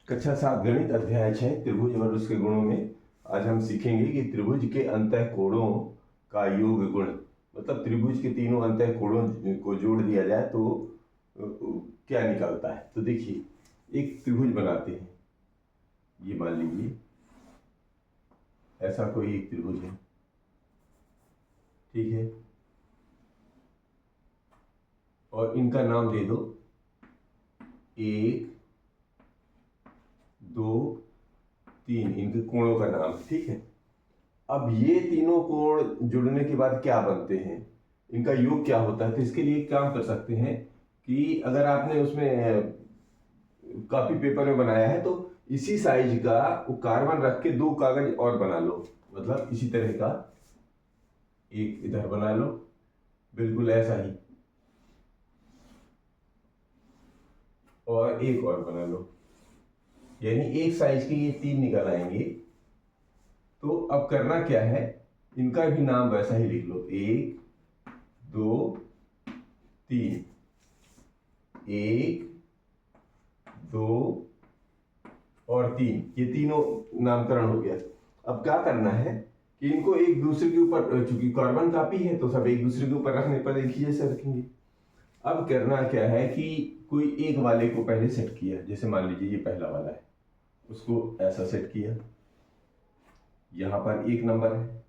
कक्षा 7 गणित अध्याय 6 त्रिभुज और उसके गुणों में आज हम सीखेंगे कि त्रिभुज के अंतः कोणों का योग गुण, मतलब त्रिभुज के तीनों अंतः कोणों को जोड़ दिया जाए तो क्या निकलता है। तो देखिए, एक त्रिभुज बनाते हैं। ये मान लीजिए ऐसा कोई एक त्रिभुज है, ठीक है, और इनका नाम दे दो 1 2 3, इनके कोणों का नाम, ठीक है। अब ये तीनों कोण जुड़ने के बाद क्या बनते हैं, इनका योग क्या होता है। तो इसके लिए एक काम कर सकते हैं कि अगर आपने उसमें कॉपी पेपर में बनाया है तो इसी साइज का वो कार्बन रख के 2 कागज और बना लो, मतलब इसी तरह का एक इधर बना लो, बिल्कुल ऐसा ही, और एक और बना लो, यानी एक साइज के ये 3 निकल आएंगे। तो अब करना क्या है, इनका भी नाम वैसा ही लिख लो, 1 2 3, 1 2 और 3, ये तीनों नामकरण हो गया। अब क्या करना है कि इनको एक दूसरे के ऊपर, चूंकि कार्बन कॉपी है तो सब एक दूसरे के ऊपर रखने पर एक ही जैसे रखेंगे। अब करना क्या है कि कोई एक वाले को पहले सेट किया, जैसे मान लीजिए ये पहला वाला है, उसको ऐसा सेट किया, यहां पर 1 नंबर है,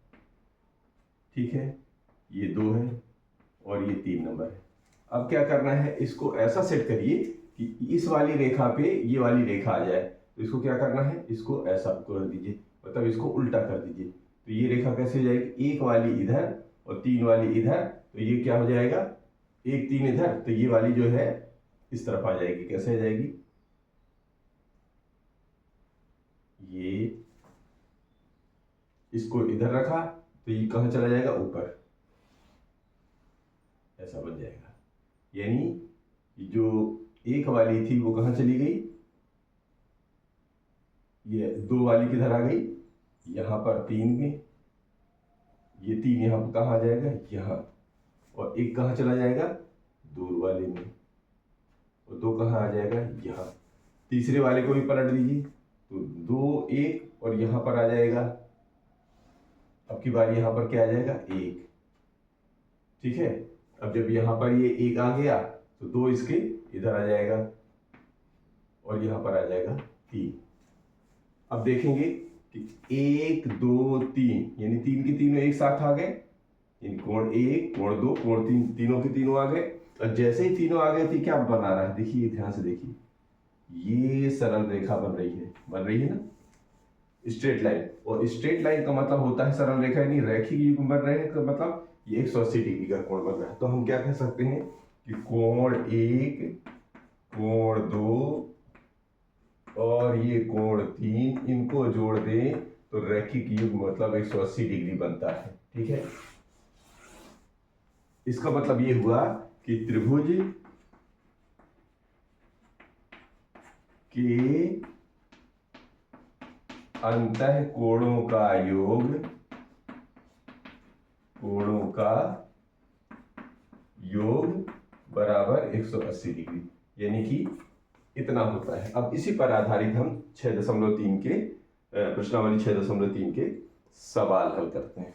ठीक है, ये 2 है और ये 3 नंबर है। अब क्या करना है, इसको ऐसा सेट करिए कि इस वाली रेखा पे ये वाली रेखा आ जाए। तो इसको क्या करना है, इसको ऐसा कर दीजिए, मतलब इसको उल्टा कर दीजिए। तो ये रेखा कैसे हो जाएगी, 1 वाली इधर और 3 वाली इधर, तो ये क्या हो जाएगा, 1 3 इधर, तो ये वाली जो है इस तरफ आ जाएगी। कैसे आ जाएगी, ये इसको इधर रखा तो ये कहां चला जाएगा, ऊपर, ऐसा बन जाएगा। यानी जो 1 वाली थी वो कहां चली गई, ये 2 वाली किधर आ गई, यहां पर 3 में, ये 3 यहां पर कहां आ जाएगा, यहां, और 1 कहां चला जाएगा, दूर वाले में, और 2 कहां आ जाएगा, यहां। तीसरे वाले को भी पलट दीजिए, तो 2 1 और यहां पर आ जाएगा। अब की बार यहां पर क्या आ जाएगा, 1, ठीक है। अब जब यहां पर ये 1 आ गया तो 2 इसके इधर आ जाएगा और यहां पर आ जाएगा 3। अब देखेंगे कि 1 2 3, यानी 3 के तीनों एक साथ आ गए, यानी कोण 1 कोण 2 कोण 3, तीनों के तीनों आ गए। और जैसे ही तीनों आ गए थे, क्या बना रहा है, देखिए ध्यान से देखिए, ये सरल रेखा बन रही है ना, स्ट्रेट लाइन। और स्ट्रेट लाइन का मतलब होता है सरल रेखा, यानी रैखिक युग्म बन रहे हैं, तो मतलब ये 180 डिग्री का कोण बन रहा है। तो हम क्या कह सकते हैं कि कोण 1 कोण 2 और ये कोण 3, इनको जोड़ दें तो रैखिक युग्म मतलब 180 डिग्री बनता है, ठीक है। इसका मतलब ये हुआ कि त्रिभुज के अंतः कोणों का योग बराबर 180 डिग्री, यानी कि इतना होता है। अब इसी पर आधारित हम 6.3 के प्रश्नावली 6.3 के सवाल हल करते हैं।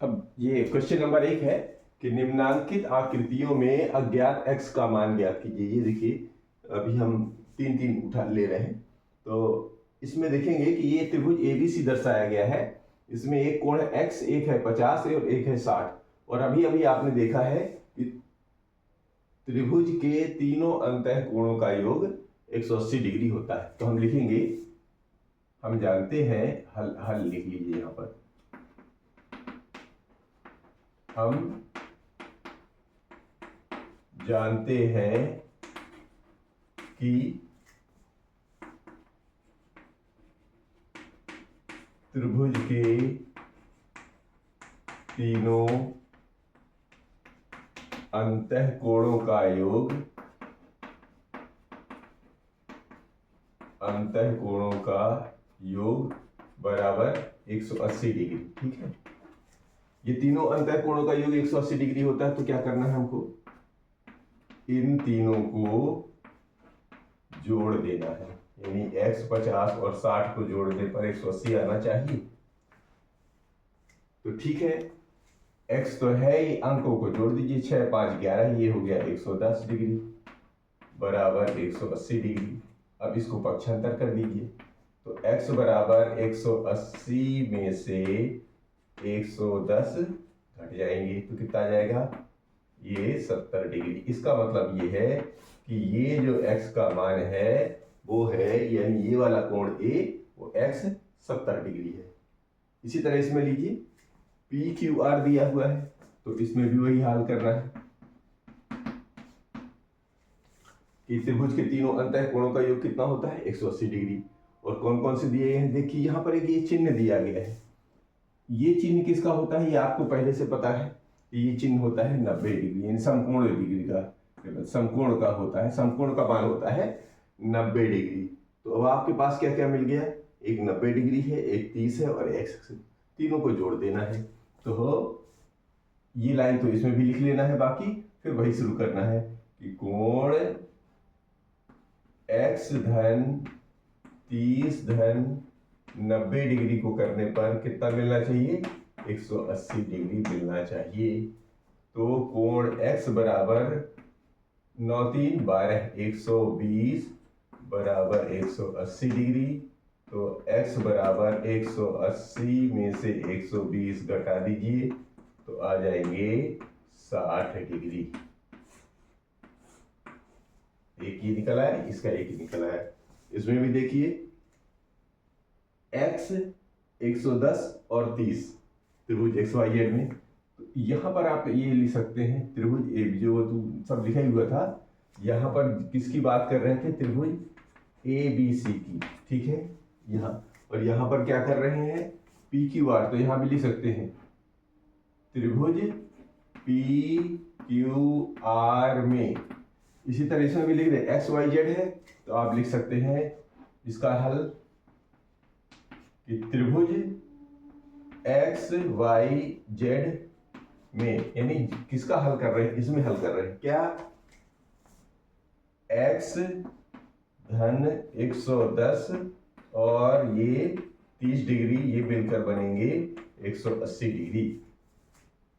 अब ये क्वेश्चन नंबर 1 है कि निम्नांकित आकृतियों में अज्ञात x का मान ज्ञात कीजिए। ये देखिए, अभी हम 3 उठा ले रहे हैं, तो इसमें देखेंगे कि ये त्रिभुज ABC दर्शाया गया है। इसमें एक कोण है x, एक है 50 और एक है 60। और अभी अभी आपने देखा है कि त्रिभुज के तीनों अंतः कोणों का योग 180 डिग्री होता है। तो हम लिखेंगे, हम जानते हैं, हल लिख लीजिए यहां पर, हम जानते हैं कि त्रिभुज के तीनों अंतः कोणों का योग बराबर 180 डिग्री, ठीक है। ये तीनों अंतः कोणों का योग 180 डिग्री होता है। तो क्या करना है हमको, इन तीनों को जोड़ देना है, यानी x 50 और 60 को जोड़ने पर 180 आना चाहिए। तो ठीक है, x तो है ही, अंकों को जोड़ दीजिए, 6 5 11, ये हो गया 110 डिग्री बराबर 180 डिग्री। अब इसको पक्षांतर कर दीजिए, तो x बराबर 180 में से 110 घट जाएंगे तो कितना आ जाएगा, ये 70 डिग्री। इसका मतलब ये है कि ये जो x का मान है वो है, यानी ये वाला कोण A वो x 70 डिग्री है। इसी तरह इसमें लीजिए PQR दिया हुआ है, तो इसमें भी वही हाल करना है कि त्रिभुज के तीनों अंतः कोणों का योग कितना होता है, 180 डिग्री। और कौन कौन से दिए हैं, देखिए यहाँ पर एक ये चिन्ह दिया गया है। ये चिन्ह किसका होता है, ये आपको पहले से पता है। ये चिन्ह होता है 90 डिग्री, यानी समकोण डिग्री का, समकोण का होता है, समकोण का मान होता है 90 डिग्री। तो अब आपके पास क्या क्या मिल गया, एक 90 डिग्री है, एक 30 है और एक 180, तीनों को जोड़ देना है। तो ये लाइन तो इसमें भी लिख लेना है, बाकी फिर वही शुरू करना है कि कोण x धन 30 धन 90 डिग्री को करने पर कितना मिलना चाहिए, 180 डिग्री मिलना चाहिए। तो कोण x बराबर 9 3 12 120 बराबर 180 डिग्री। तो x बराबर 180 में से 120 घटा दीजिए तो आ जाएंगे 60 डिग्री। एक ये निकला है, इसका एक ही निकला है। इसमें भी देखिए x 110 और 30 त्रिभुज XYZ में, तो यहाँ पर आप ये लिख सकते हैं त्रिभुज ए, जो सब लिखा ही हुआ था, यहाँ पर किसकी बात कर रहे थे, त्रिभुज ABC की, ठीक है यहाँ। और यहाँ पर क्या कर रहे हैं, PQR, तो यहाँ भी लिख सकते हैं त्रिभुज PQR में। इसी तरह इसमें भी लिख दे XYZ है, तो आप लिख सकते हैं इसका हल कि त्रिभुज XYZ में, यानी किसका हल कर रहे हैं, इसमें हल कर रहे हैं क्या, x धन 110 और ये 30 डिग्री, ये मिलकर बनेंगे 180 डिग्री,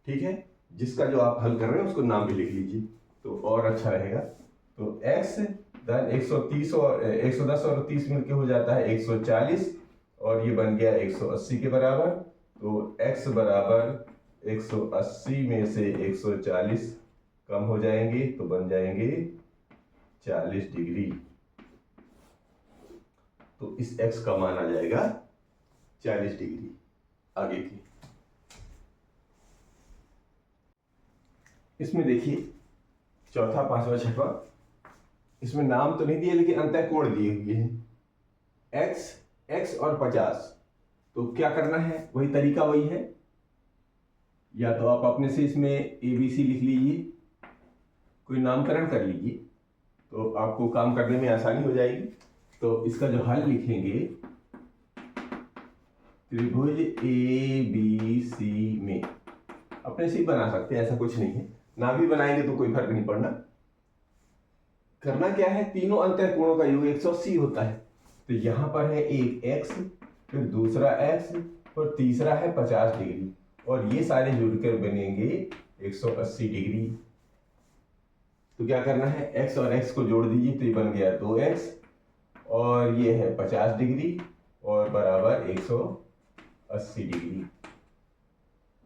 ठीक है। जिसका जो आप हल कर रहे हैं उसको नाम भी लिख लीजिए तो और अच्छा रहेगा। तो x धन 130 और 110 और 30 मिलकर हो जाता है 140 और ये बन गया 180 के बराबर। तो x बराबर 180 में से 140 कम हो जाएंगे तो बन जाएंगे 40 डिग्री। तो इस x का मान आ जाएगा 40 डिग्री। आगे की इसमें देखिए चौथा पांचवा छठवा, इसमें नाम तो नहीं दिए लेकिन अंतः कोण दिए हुए हैं x और 50। तो क्या करना है, वही तरीका वही है, या तो आप अपने से इसमें ABC लिख लीजिए, कोई नामकरण कर लीजिए तो आपको काम करने में आसानी हो जाएगी। तो इसका जो हल लिखेंगे त्रिभुज ABC में, अपने से ही बना सकते हैं, ऐसा कुछ नहीं है, ना भी बनाएंगे तो कोई फर्क नहीं पड़ना। करना क्या है, तीनों अंतः कोणों का योग 180 होता है। तो यहां पर है एक x, फिर दूसरा x और तीसरा है 50 डिग्री, और ये सारे जुड़कर बनेंगे 180 डिग्री। तो क्या करना है, x और x को जोड़ दीजिए तो ये बन गया 2x और ये है 50 डिग्री और बराबर 180 डिग्री।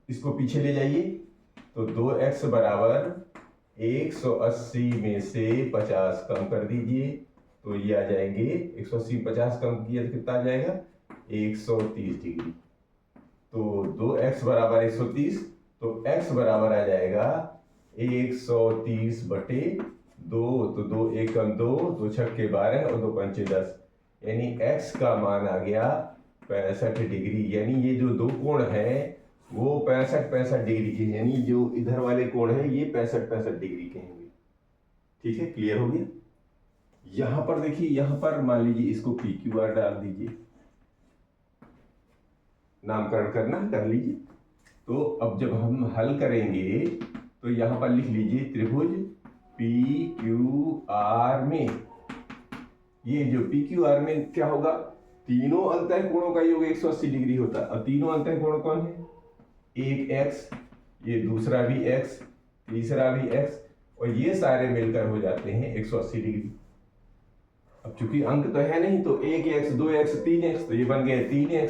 इसको पीछे ले जाइए तो 2x बराबर 180 में से 50 कम कर दीजिए तो ये आ जाएंगे 180 50 कम किया तो कितना आ जाएगा 130 डिग्री। तो 2x बराबर 130, तो x बराबर आ जाएगा 130 बटे 2, तो 2 1 कम 2, 2 छक्के 12 और 2 पंचे 10, यानी x का मान आ गया 65 डिग्री। यानी ये जो दो कोण है वो 65 डिग्री के, यानी जो इधर वाले कोण है ये 65 डिग्री के होंगे। ठीक है, क्लियर हो गया। यहां पर देखिए, यहां पर मान लीजिए इसको PQR डाल दीजिए, नामकरण करना कर लीजिए। तो अब जब हम हल करेंगे तो यहां पर लिख लीजिए त्रिभुज पी क्यू आर में, ये जो पी क्यू आर में क्या होगा, तीनों अंतः कोणों का योग 180 डिग्री होता है। और तीनों अंतः कोण कौन है, एक एक्स, ये दूसरा भी एक्स, तीसरा भी एक्स, और ये सारे मिलकर हो जाते हैं 180 डिग्री। अब चूंकि अंक तो है नहीं, तो 1x 2x 3x, तो ये बन गया 3x।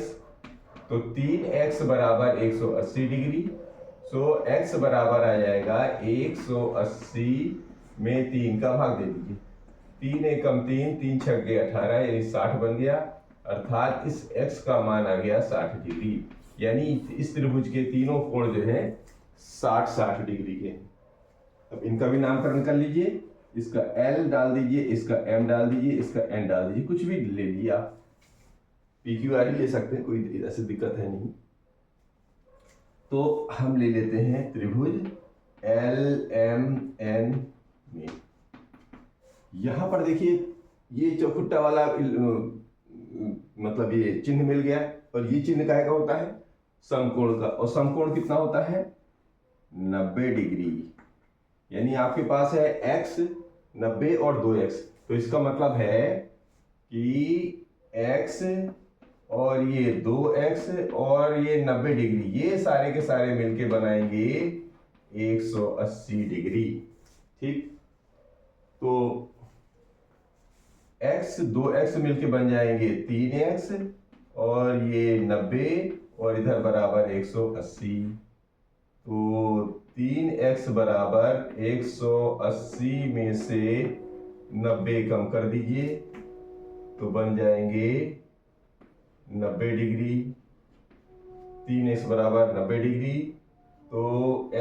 तो 3x बराबर 180 डिग्री। सो x बराबर आ जाएगा 180 में 3 का भाग दे दीजिए, 3 एकम 3, 3 छक्के 18, यानी 60 बन गया। अर्थात इस x का मान आ गया 60 डिग्री। यानी इस त्रिभुज के तीनों कोण जो है 60-60 डिग्री के। अब इनका भी नामकरण कर लीजिए, इसका L डाल दीजिए, इसका M डाल दीजिए, इसका N डाल दीजिए, कुछ भी ले लीजिए आप, PQR ही ले सकते हैं, कोई ऐसी दिक्कत है नहीं। तो हम ले लेते हैं त्रिभुज LMN में। यहां पर देखिए ये चौखुट्टा वाला मतलब ये चिन्ह मिल गया, और ये चिन्ह काहे का होता है, समकोण का। और समकोण कितना होता है, 90 डिग्री। यानी आपके पास है x 90 और 2x, तो इसका मतलब है कि x और ये 2x और ये 90 डिग्री, ये सारे के सारे मिलके बनाएंगे 180 डिग्री। ठीक, तो x 2x मिलके बन जाएंगे 3x, और ये 90 और इधर बराबर 180। तो 3x बराबर 180 में से 90 कम कर दीजिए, तो बन जाएंगे 90 डिग्री। 3x बराबर 90 डिग्री, तो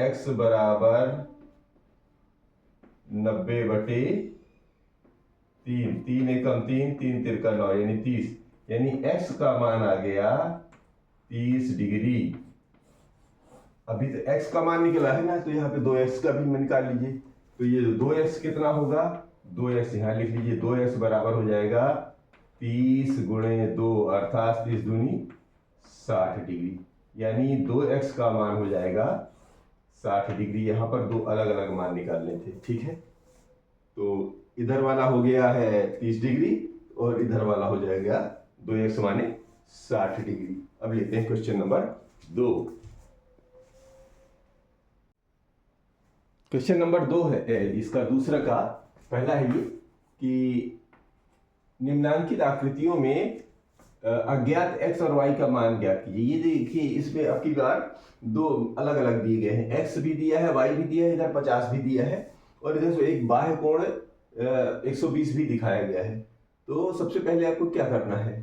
x बराबर 90/3, 3 एकम 3, 3 तिरका 9, यानी 30। यानी x का मान आ गया 30 डिग्री। अभी तो x का मान निकला है ना, तो यहाँ पे 2x का भी निकाल लीजिए। तो ये 2x कितना होगा, 2x यहाँ लिख लीजिए, 2x बराबर हो जाएगा 30 गुणे 2, अर्थात 30 दूनी 60 डिग्री। यानी 2x का मान हो जाएगा 60 डिग्री। यहाँ पर दो अलग अलग मान निकालने थे, ठीक है। तो इधर वाला हो गया है 30 डिग्री, और इधर वाला हो जाएगा 2x माने 60 डिग्री। अब लेते हैं क्वेश्चन नंबर 2। क्वेश्चन नंबर 2 है इसका दूसरा का। पहला है ये कि निम्नांकित आकृतियों में अज्ञात x और y का मान ज्ञात कीजिए। ये देखिए इसमें आपकी बार दो अलग अलग दिए गए हैं, x भी दिया है, y भी दिया है, इधर 50 भी दिया है, और इधर से एक बाह्य कोण 120 भी दिखाया गया है। तो सबसे पहले आपको क्या करना है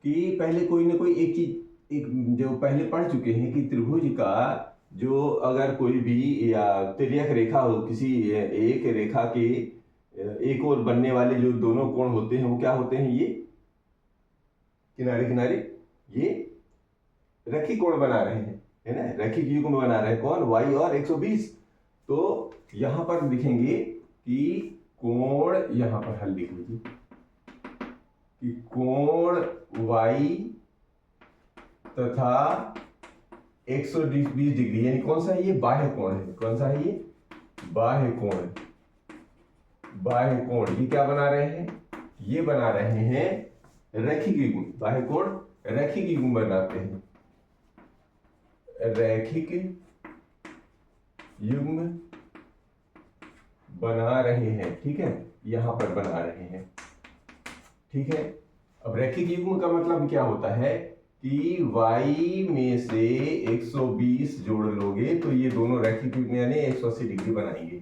कि पहले कोई ना कोई एक चीज, एक जो पहले पढ़ चुके हैं कि त्रिभुज का जो अगर कोई भी या तिर्यक रेखा हो, किसी एक रेखा के एक और बनने वाले जो दोनों कोण होते हैं वो क्या होते हैं, ये किनारे किनारे ये रेखी कोण बना रहे हैं, है ना, रेखिक युग्म बना रहे हैं। कौन, y और 120। तो यहां पर लिखेंगे कि कोण, यहां पर हल लिख लीजिए कि कोण y तथा 120 डिग्री, यानी कौन सा है ये, बाह्य कोण है। कौन सा है ये, बाह्य कोण। बाह्य कोण ये क्या बना रहे हैं, ये बना रहे हैं रैखिक युग्म। बाह्य कोण रैखिक युग्म बनाते हैं, रैखिक युग्म बना रहे हैं, ठीक है, यहां पर बना रहे हैं, ठीक है। अब रैखिक युग्म का मतलब क्या होता है कि y में से 120 जोड़ लोगे तो ये दोनों रैखिक युग्म यानी 180 डिग्री बनाएंगे।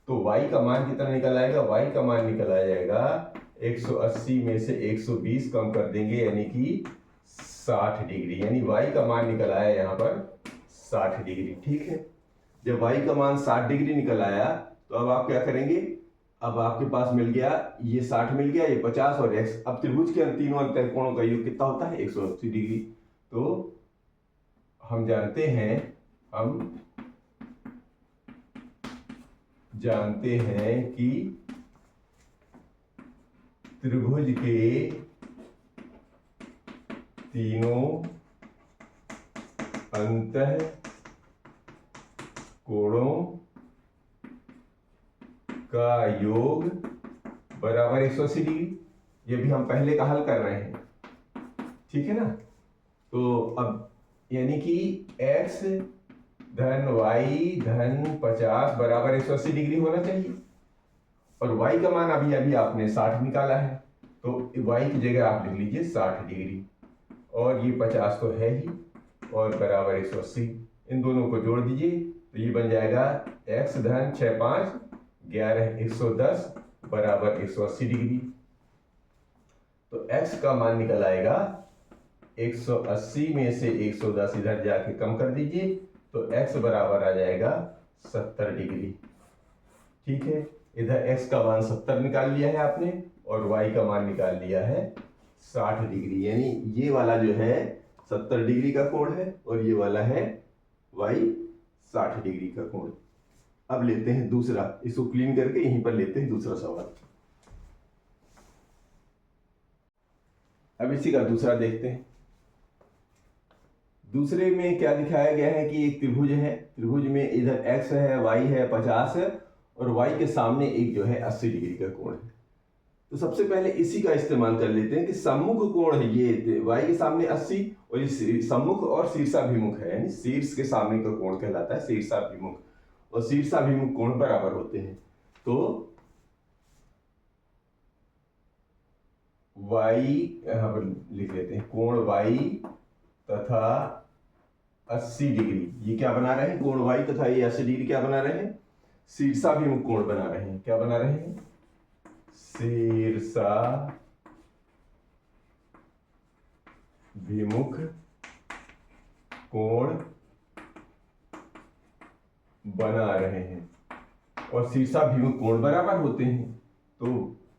तो y का मान कितना निकल आएगा, y का मान निकल आ जाएगा 180 में से 120 कम कर देंगे, यानी कि 60 डिग्री। यानी y का मान निकल आया यहाँ पर 60 डिग्री, ठीक है। जब y का मान 60 डिग्री निकल आया तो अब आप क्या करेंगे, अब आपके पास मिल गया ये 60 मिल गया, ये 50 और x। अब त्रिभुज के तीनों अंतःकोणों का योग कितना होता है, 180 डिग्री। तो हम जानते हैं कि त्रिभुज के तीनों अंतःकोणों का योग बराबर 180 डिग्री। ये भी हम पहले का हल कर रहे हैं, ठीक है ना। तो अब यानी कि x धन y धन 50 बराबर 180 डिग्री होना चाहिए, और y का मान अभी अभी आपने 60 निकाला है, तो y की जगह आप लिख लीजिए 60 डिग्री, और ये 50 तो है ही, और बराबर 180, इन दोनों को जोड़ दीजिए तो ये बन जाएगा x धन 6 5 11 110 बराबर 180 डिग्री। तो x का मान निकल आएगा 180 में से 110 इधर जाके कम कर दीजिए, तो x बराबर आ जाएगा 70 डिग्री। ठीक है, इधर x का मान 70 निकाल लिया है आपने, और y का मान निकाल लिया है 60 डिग्री। यानी ये वाला जो है 70 डिग्री का कोण है, और ये वाला है y 60 डिग्री का कोण। अब लेते हैं दूसरा, इसको क्लीन करके यहीं पर लेते हैं दूसरा सवाल। अब इसी का दूसरा देखते हैं। दूसरे में क्या दिखाया गया है कि एक त्रिभुज है, त्रिभुज में इधर x है, y है 50 है, और y के सामने एक जो है 80 डिग्री का कोण है। तो सबसे पहले इसी का इस्तेमाल कर लेते हैं कि सम्मुख कोण है ये y के सामने 80, और ये सम्मुख और शीर्षाभिमुख है, यानी शीर्ष के सामने का कोण कहलाता है शीर्षाभिमुख, और शीर्षाभिमुख कोण बराबर होते हैं। तो y यहां पर लिख लेते हैं, कोण y तथा 80 डिग्री, ये क्या बना रहे हैं, कोण y तथा ये 80 डिग्री क्या बना रहे हैं, शीर्षाभिमुख कोण बना रहे हैं। क्या बना रहे हैं, शीर्षाभिमुख कोण बना रहे हैं, और शीर्षाभिमुख कोण बराबर होते हैं। तो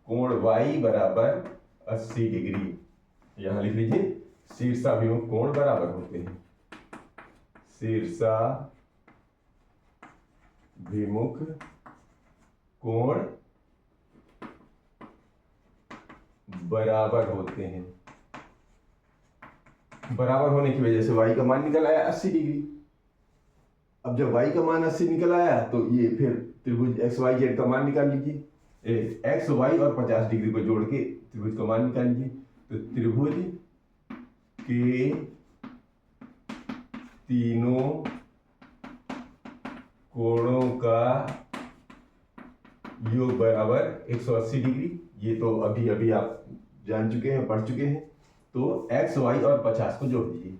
कोण y बराबर 80 डिग्री, यहां लिख लीजिए शीर्षाभिमुख कोण बराबर होते हैं, शीर्षाभिमुख कोण बराबर होते हैं। बराबर होने की वजह से y का मान निकल आया 80 डिग्री। अब जब y का मान 80 निकल आया तो ये फिर त्रिभुज XYZ का मान निकाल लीजिए, x y और 50 डिग्री को जोड़ के त्रिभुज का मान निकाल लीजिए। तो त्रिभुज के तीनों कोणों का योग बराबर 180 डिग्री। ये तो अभी अभी आप जान चुके हैं, पढ़ चुके हैं। तो x y और 50 को जोड़ दीजिए,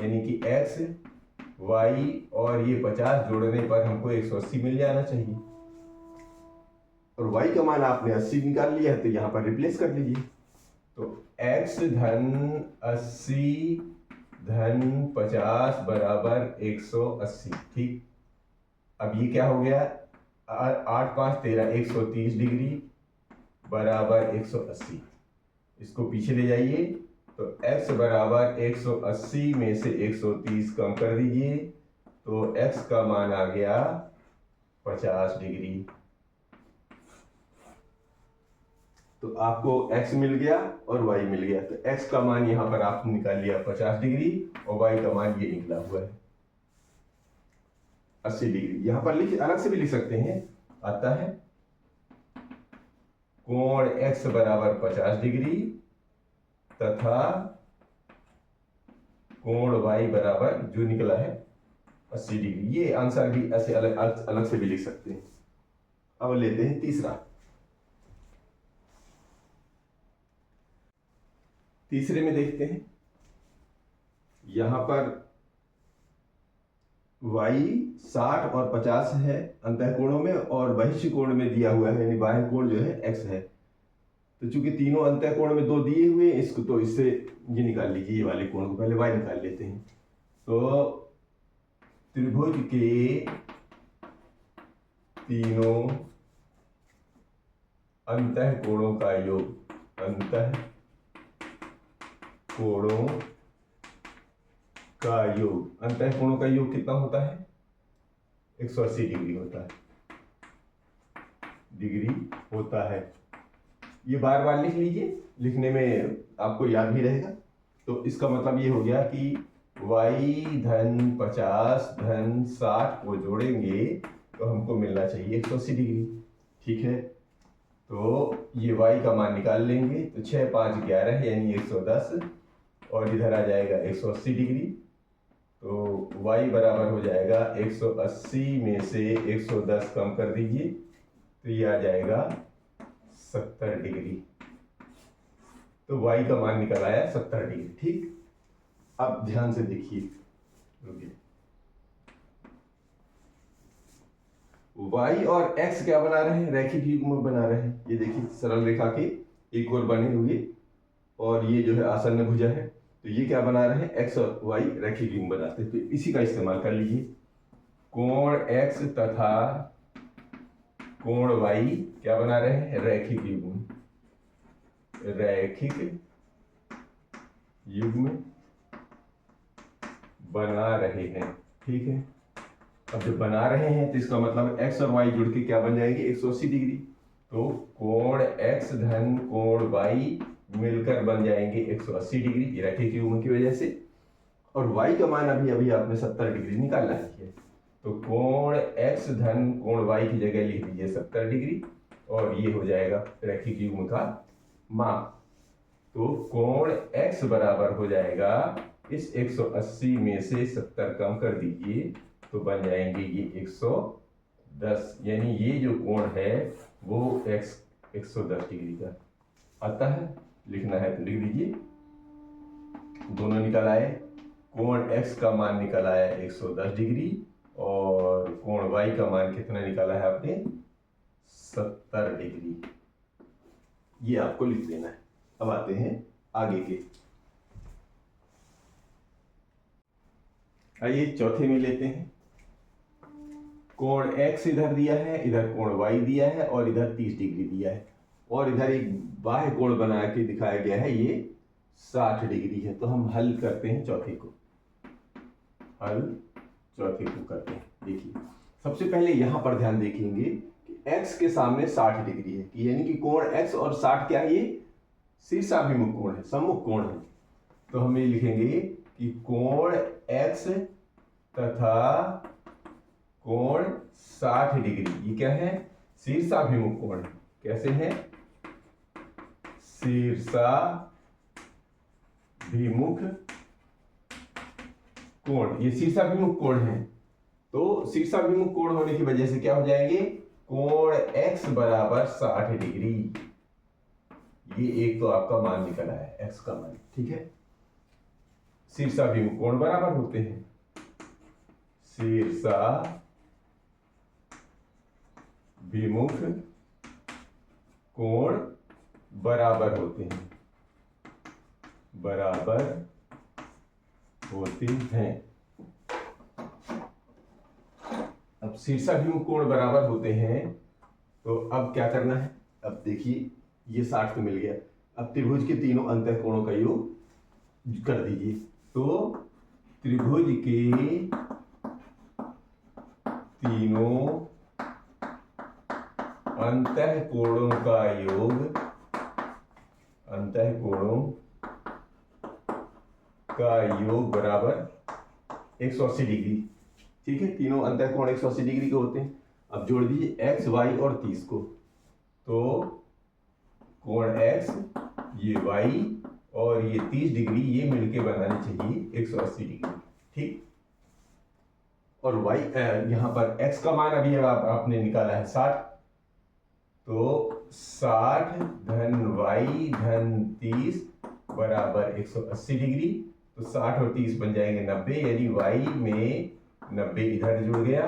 यानी कि x y और ये 50 जोड़ने पर हमको 180 मिल जाना चाहिए, और y का मान आपने 80 निकाल लिया है, तो यहाँ पर रिप्लेस कर लीजिए। तो x धन 80 धन 50 बराबर 180। ठीक, अब ये क्या हो गया, 8 5 13 130 डिग्री बराबर 180। इसको पीछे ले जाइए, तो x बराबर 180 में से 130 कम कर दीजिए, तो x का मान आ गया 50 डिग्री। तो आपको x मिल गया और y मिल गया, तो x का मान यहां पर आपने निकाल लिया 50 डिग्री, और y का मान ये निकला हुआ है 80 डिग्री। यहां पर लिख अलग से भी लिख सकते हैं, आता है कोण x बराबर 50 डिग्री तथा कोण y बराबर जो निकला है 80 डिग्री। ये आंसर भी ऐसे अलग अलग से भी लिख सकते हैं। अब लेते हैं तीसरा। तीसरे में देखते हैं, यहां पर y 60 और 50 है अंतःकोणों में, और बहिष्ठ कोण में दिया हुआ है, यानी बाह्य कोण जो है x है। तो चूंकि तीनों अंतःकोण में 2 दिए हुए हैं, इसको तो इससे ये निकाल लीजिए, ये वाले कोण को पहले y निकाल लेते हैं। तो त्रिभुज के तीनों अंतःकोणों का योग, अंतःकोणों का योग, अंतःकोणों का योग कितना होता है, 180 डिग्री होता है। ये बार बार लिख लीजिए, लिखने में आपको याद भी रहेगा। तो इसका मतलब ये हो गया कि y धन 50 धन 60 को जोड़ेंगे तो हमको मिलना चाहिए 180 डिग्री। ठीक है, तो ये y का मान निकाल लेंगे। तो 6 5 11 यानी 110 और इधर आ जाएगा 180 डिग्री। तो y बराबर हो जाएगा 180 में से 110 कम कर दीजिए तो ये आ जाएगा 70 डिग्री। तो y का मान निकल आया 70 डिग्री। ठीक, अब ध्यान से देखिए, रुकिए, y और x क्या बना रहे हैं? रैखिक युग्म बना रहे हैं। ये देखिए सरल रेखा के एक और बने हुए और ये जो है आसन्न भुजा है, तो ये क्या बना रहे हैं? x और y रैखिक युग्म बनाते हैं। तो इसी का इस्तेमाल कर लीजिए। कोण x तथा कोण y क्या बना रहे हैं? रैखिक युग्म, रैखिक युग्म बना रहे हैं। ठीक है, अब जब बना रहे हैं तो इसका मतलब x और y जुड़ के क्या बन जाएंगे? 180 डिग्री। तो कोण x धन कोण y मिलकर बन जाएंगे 180 डिग्री, ये रैखिक युग्म की वजह से। और y का मान अभी अभी आपने 70 डिग्री निकालना है। तो कोण x धन कोण y की जगह लिख दीजिए 70 डिग्री और ये हो जाएगा रैखिक युग्म का मान। तो कोण x बराबर हो जाएगा, इस 180 में से 70 कम कर दीजिए तो बन जाएंगे ये 110, यानी ये जो कोण है वो 110 डिग्री का आता है। लिखना है तो लिख दीजिए। दोनों निकल आए। कोण x का मान निकल आया 110 डिग्री और कोण y का मान कितना निकाला है आपने? 70 डिग्री। ये आपको लिख लेना है। अब आते हैं आगे के। आइए चौथे में लेते हैं। कोण x इधर दिया है, इधर कोण y दिया है और इधर 30 डिग्री दिया है और इधर एक बाह्य कोण बना के दिखाया गया है, ये 60 डिग्री है। तो हम हल करते हैं चौथे को। हल चौथे को करते हैं। देखिए सबसे पहले यहां पर ध्यान देखेंगे कि x के सामने 60 डिग्री है, यानी कि कोण x और 60 क्या है? ये शीर्षाभिमुख कोण है, सम्मुख कोण है। तो हम ये लिखेंगे कि कोण x तथा कोण 60 डिग्री, ये क्या है? शीर्षाभिमुख कोण है। कैसे है? शीर्षाभिमुख कोण, ये शीर्षाभिमुख कोण है। तो शीर्षाभिमुख कोण होने की वजह से क्या हो जाएंगे? कोण x बराबर 60 डिग्री। ये एक तो आपका मान निकला है x का मान। ठीक है, शीर्षाभिमुख कोण बराबर होते हैं, शीर्षाभिमुख कोण बराबर होते हैं, बराबर होते हैं। अब शीर्षाभिमुख कोण बराबर होते हैं तो अब क्या करना है? अब देखिए ये 60 तो मिल गया। अब त्रिभुज के तीनों अंतःकोणों का योग कर दीजिए। तो त्रिभुज के तीनों अंतःकोणों का योग, अंतःकोणों का योग बराबर 180 डिग्री। ठीक है, तीनों अंतःकोण 180 डिग्री के होते हैं। अब जोड़ दीजिए x, y और 30 को। तो कोण x, ये y और ये 30 डिग्री, ये मिलके बनाने चाहिए 180 डिग्री। ठीक, और y यहाँ पर x का मान अभी आपने निकाला है 60। तो 60 धन y धन 30 बराबर 180 डिग्री। तो 60 और 30 बन जाएंगे 90, यानी y में 90 इधर जुड़ गया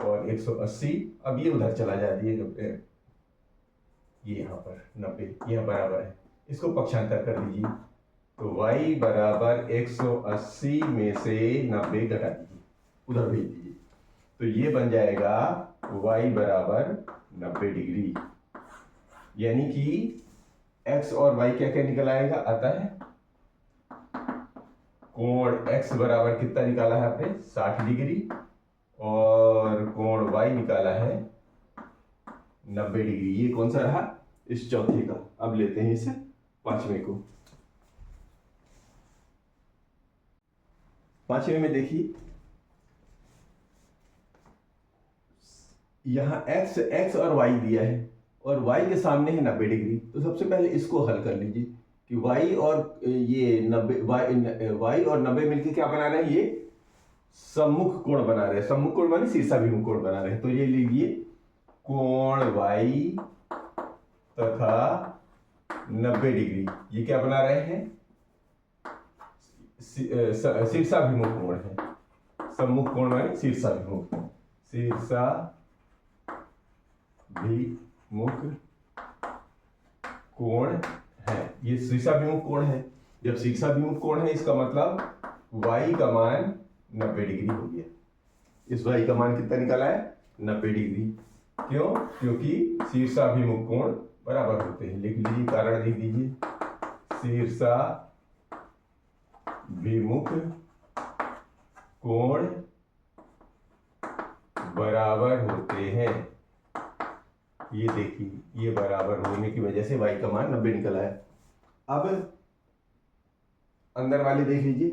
और 180 अब ये उधर चला जाएगा, ये यहाँ पर 90 यहाँ बराबर है। इसको पक्षांतर कर दीजिए। तो y बराबर 180 में से 90 घटा दीजिए, उधर भेज दीजिए। तो ये बन जाएगा y बराबर 90 डिग्री, यानी कि x और y क्या क्या निकल आएगा? आता है कोण x बराबर कितना निकाला है आपने? 60 डिग्री और कोण y निकाला है 90 डिग्री। ये कौन सा रहा? इस चौथे का। अब लेते हैं इस पांचवें को। पांचवें में देखिए यहां x और y दिया है, और y के सामने है 90 डिग्री। तो सबसे पहले इसको हल कर लीजिए कि y और ये 90 y और 90 मिलके क्या बना रहे हैं, ये सम्मुख कोण बना रहे हैं। सम्मुख कोण माने शीर्षाभिमुख कोण बना रहे हैं। तो ये लीजिए कोण y तथा 90 डिग्री, ये क्या बना रहे हैं, शीर्षाभिमुख कोण है। सम्मुख कोण माने शीर्षाभिमुख, शीर्षाभिमुख कोण है, ये शीर्षाभिमुख कोण है। जब शीर्षाभिमुख कोण है इसका मतलब y का मान 90 डिग्री हो गया। इस y का मान कितना निकाला है, 90 डिग्री। क्यों? क्योंकि शीर्षाभिमुख कोण बराबर होते हैं। लिख लीजिए, कारण लिख दीजिए, शीर्षाभिमुख कोण बराबर होते हैं। ये देखिए, ये बराबर होने की वजह से y का मान 90 निकला है। अब अंदर वाले देख लीजिए,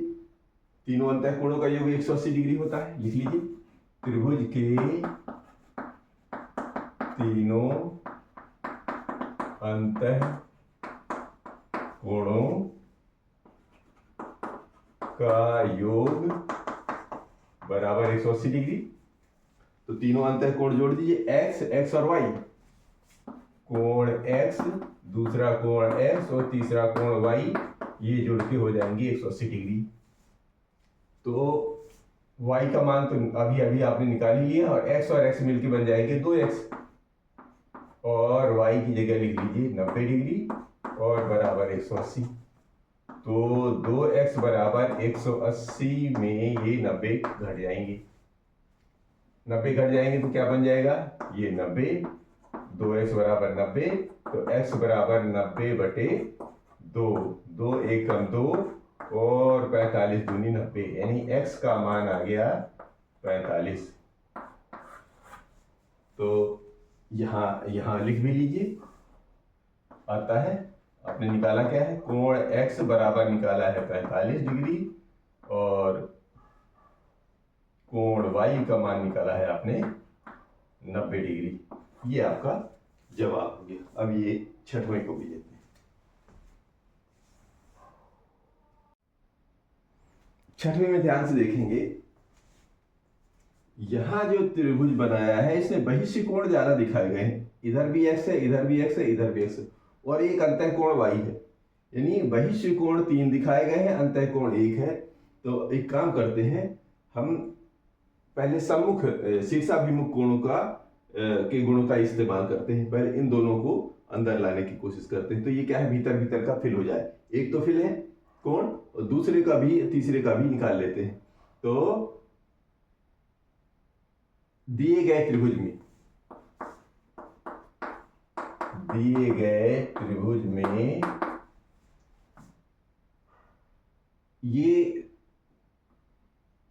तीनों अंतःकोणों का योग 180 डिग्री होता है। लिख लीजिए, त्रिभुज के तीनों अंतःकोणों का योग बराबर 180 डिग्री। तो तीनों अंतःकोण जोड़ दीजिए, x और y, कोण x, दूसरा कोण x और तीसरा कोण y, ये जोड़ के हो जाएंगे 180 डिग्री। तो y का मान तो अभी अभी आपने निकाल ही लिया, और x मिलके बन जाएंगे 2x, और y की जगह लिख लीजिए 90 डिग्री और बराबर 180। तो 2x बराबर 180 में ये 90 घट जाएंगे। 90 घट जाएंगे तो क्या बन जाएगा, ये 90, 2x बराबर 90, तो x बराबर 90/2, 2 1 कम 2 और 45 दूनी 90, यानी x का मान आ गया 45। तो यहाँ लिख भी लीजिए, आता है। आपने निकाला क्या है, कोण x बराबर निकाला है 45 डिग्री और कोण y का मान निकाला है आपने 90 डिग्री। ये आपका जवाब हो गया। अब ये छठवें को भी लेते हैं। छठवें में ध्यान से देखेंगे, यहां जो त्रिभुज बनाया है इसमें बहिष्य कोण ज्यादा दिखाए गए हैं। इधर भी x है, इधर भी x है, इधर भी x है, और एक अंतःकोण y है। यानी बहिष्य कोण 3 दिखाए गए हैं, अंतःकोण 1 है। तो एक काम करते हैं, हम पहले सम्मुख शीर्षाभिमुख कोणों का के गुणों का इस्तेमाल करते हैं। पहले इन दोनों को अंदर लाने की कोशिश करते हैं। तो ये क्या है, भीतर भीतर का फिल हो जाए। एक तो फिल है कोण, और दूसरे का भी, तीसरे का भी निकाल लेते हैं। तो दिए गए त्रिभुज में ये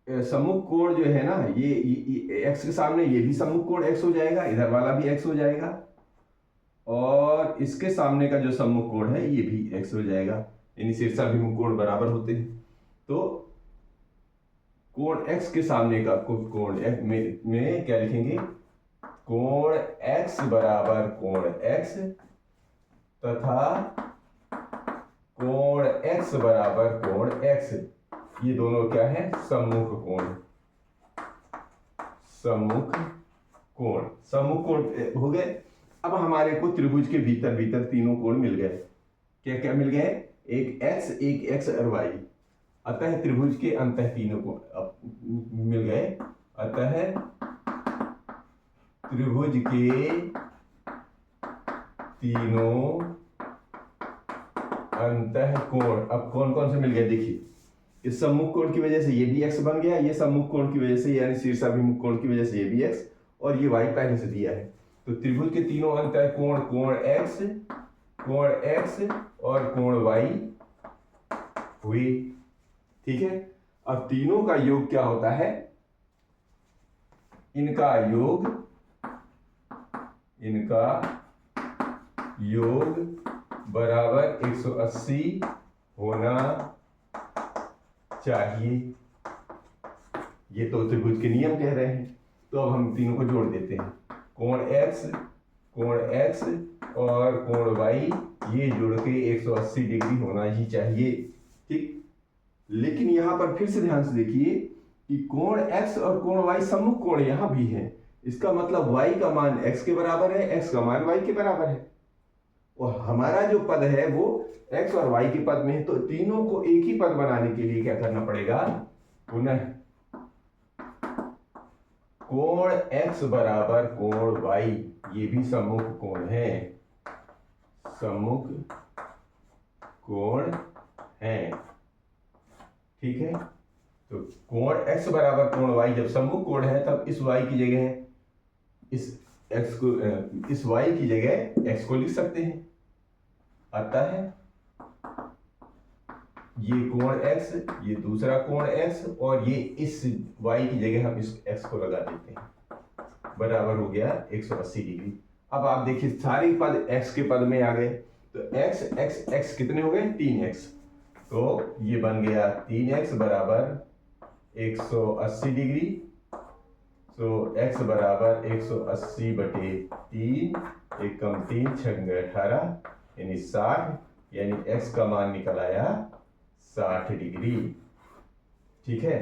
सम्मुख कोण जो है ना, ये x के सामने ये भी सम्मुख कोण x हो जाएगा, इधर वाला भी x हो जाएगा, और इसके सामने का जो सम्मुख कोण है ये भी x हो जाएगा। यानी शीर्षाभिमुख कोण बराबर होते हैं। तो कोण x के सामने का कोण x में क्या लिखेंगे, कोण x बराबर कोण x तथा कोण x बराबर कोण x, ये दोनों क्या है, सम्मुख कोण। सम्मुख कोण हो गए। अब हमारे को त्रिभुज के भीतर भीतर तीनों कोण मिल गए। क्या क्या मिल गए, एक x और y। अतः त्रिभुज के अंतः तीनों कोण मिल गए। अतः त्रिभुज के तीनों अंतः कोण अब कौन कौन से मिल गए, देखिए, इस सम्मुख कोण की वजह से ये भी x बन गया, ये सम्मुख कोण की वजह से यानी शीर्षाभिमुख कोण की वजह से ये भी x, और ये y पहले से दिया है। तो त्रिभुज के तीनों अंतः कोण, कोण x और कोण y हुई। ठीक है। अब तीनों का योग क्या होता है, इनका योग बराबर 180 होना चाहिए। ये तो त्रिभुज के नियम कह रहे हैं। तो अब हम तीनों को जोड़ देते हैं, कोण x, कोण x और कोण y ये जुड़ के 180 डिग्री होना ही चाहिए, ठीक। लेकिन यहां पर फिर से ध्यान से देखिए कि कोण x और कोण y सम्मुख कोण यहां भी है, इसका मतलब y का मान x के बराबर है, x का मान y के बराबर है, और हमारा जो पद है वो x और y के पद में है। तो तीनों को एक ही पद बनाने के लिए क्या करना पड़ेगा, पुनः कोण x बराबर कोण y, ये भी सम्मुख कोण है, सम्मुख कोण है, ठीक है। तो कोण x बराबर कोण y जब सम्मुख कोण है तब इस y की जगह इस x को इस y की जगह x को लिख सकते हैं। अतः ये कोण x, ये दूसरा कोण x, और ये इस y की जगह हम इस x को लगा देते हैं, बराबर हो गया 180 डिग्री। अब आप देखिए सारे पद x के पद में आ गए, तो x x x कितने हो गए, 3x, तो ये बन गया 3x बराबर 180 डिग्री। तो x बराबर 180 बटे 3, एक कम 3 छंग 18 यानी 60, यानी x का मान निकल आया 60 डिग्री, ठीक है।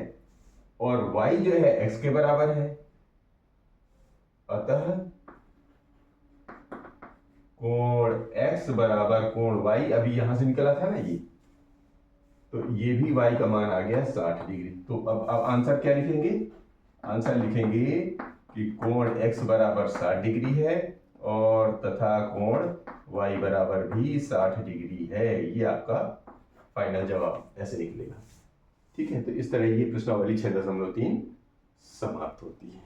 और y जो है x के बराबर है, अतः कोण x बराबर कोण y, अभी यहां से निकला था ना ये, तो ये भी y का मान आ गया 60 डिग्री। तो अब आंसर क्या लिखेंगे, आंसर लिखेंगे कि कोण x बराबर 60 डिग्री है और तथा कोण y बराबर भी 60 डिग्री है, ये आपका फाइनल जवाब ऐसे निकलेगा, ठीक है। तो इस तरह ये प्रश्नावली 6.3 समाप्त होती है।